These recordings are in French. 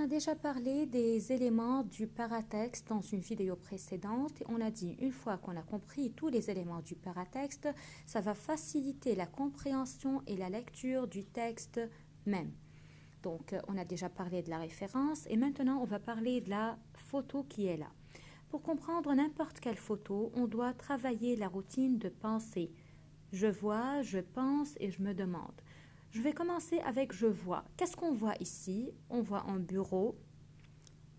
a déjà parlé des éléments du paratexte dans une vidéo précédente et on a dit une fois qu'on a compris tous les éléments du paratexte, ça va faciliter la compréhension et la lecture du texte même. Donc, on a déjà parlé de la référence et maintenant on va parler de la photo qui est là. Pour comprendre n'importe quelle photo, on doit travailler la routine de pensée. Je vois, je pense et je me demande. Je vais commencer avec je vois. Qu'est-ce qu'on voit ici? On voit un bureau.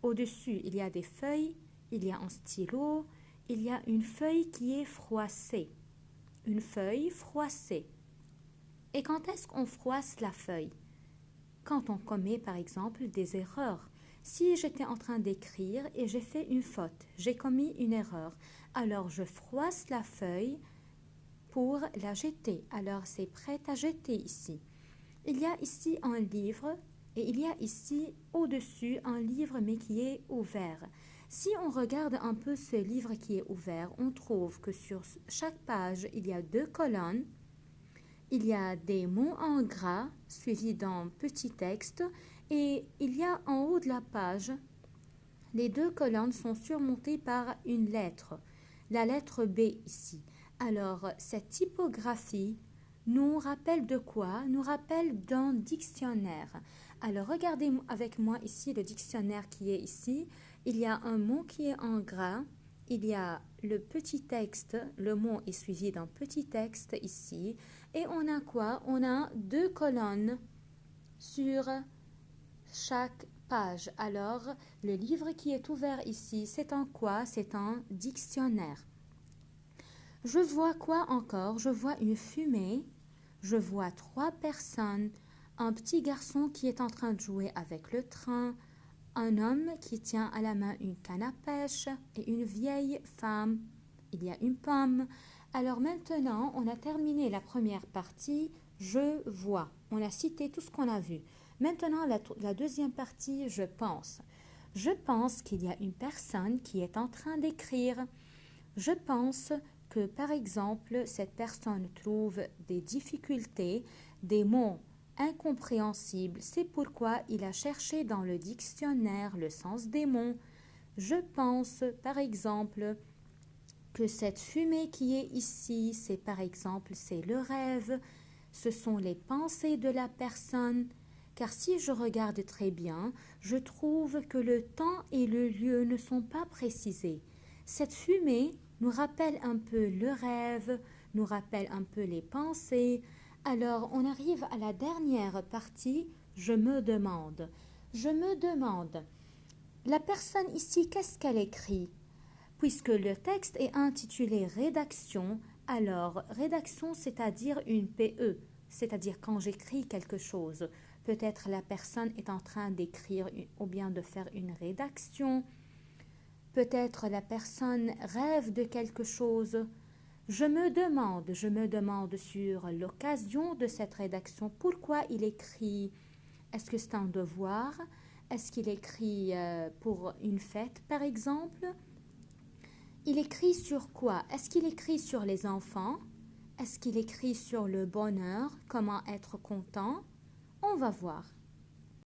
Au-dessus, il y a des feuilles, il y a un stylo, il y a une feuille qui est froissée. Une feuille froissée. Et quand est-ce qu'on froisse la feuille? Quand on commet par exemple des erreurs. Si j'étais en train d'écrire et j'ai fait une faute, j'ai commis une erreur, alors je froisse la feuille pour la jeter. Alors c'est prêt à jeter ici. Il y a ici un livre et il y a ici au-dessus un livre mais qui est ouvert. Si on regarde un peu ce livre qui est ouvert, on trouve que sur chaque page, il y a 2 colonnes. Il y a des mots en gras suivis d'un petit texte et il y a en haut de la page, les 2 colonnes sont surmontées par une lettre, la lettre B ici. Alors, cette typographie nous rappelle de quoi? Nous rappelle d'un dictionnaire. Alors, regardez avec moi ici le dictionnaire qui est ici. Il y a un mot qui est en gras. Il y a le petit texte. Le mot est suivi d'un petit texte ici. Et on a quoi? On a 2 colonnes sur chaque page. Alors, le livre qui est ouvert ici, c'est un quoi? C'est un dictionnaire. Je vois quoi encore? Je vois une fumée. Je vois 3 personnes. Un petit garçon qui est en train de jouer avec le train. Un homme qui tient à la main une canne à pêche. Et une vieille femme. Il y a une pomme. Alors maintenant, on a terminé la première partie. Je vois. On a cité tout ce qu'on a vu. Maintenant, la deuxième partie, je pense. Je pense qu'il y a une personne qui est en train d'écrire. Je pense que, par exemple, cette personne trouve des difficultés, des mots incompréhensibles. C'est pourquoi il a cherché dans le dictionnaire le sens des mots. Je pense, par exemple, que cette fumée qui est ici, c'est par exemple, c'est le rêve. Ce sont les pensées de la personne. Car si je regarde très bien, je trouve que le temps et le lieu ne sont pas précisés. Cette fumée nous rappelle un peu le rêve, nous rappelle un peu les pensées. Alors, on arrive à la dernière partie, je me demande. Je me demande, la personne ici, qu'est-ce qu'elle écrit? Puisque le texte est intitulé rédaction, alors rédaction, c'est-à-dire une PE, c'est-à-dire quand j'écris quelque chose. Peut-être la personne est en train d'écrire ou bien de faire une rédaction. Peut-être la personne rêve de quelque chose. Je me demande sur l'occasion de cette rédaction, pourquoi il écrit. Est-ce que c'est un devoir? Est-ce qu'il écrit pour une fête, par exemple? Il écrit sur quoi? Est-ce qu'il écrit sur les enfants? Est-ce qu'il écrit sur le bonheur? Comment être content? On va voir.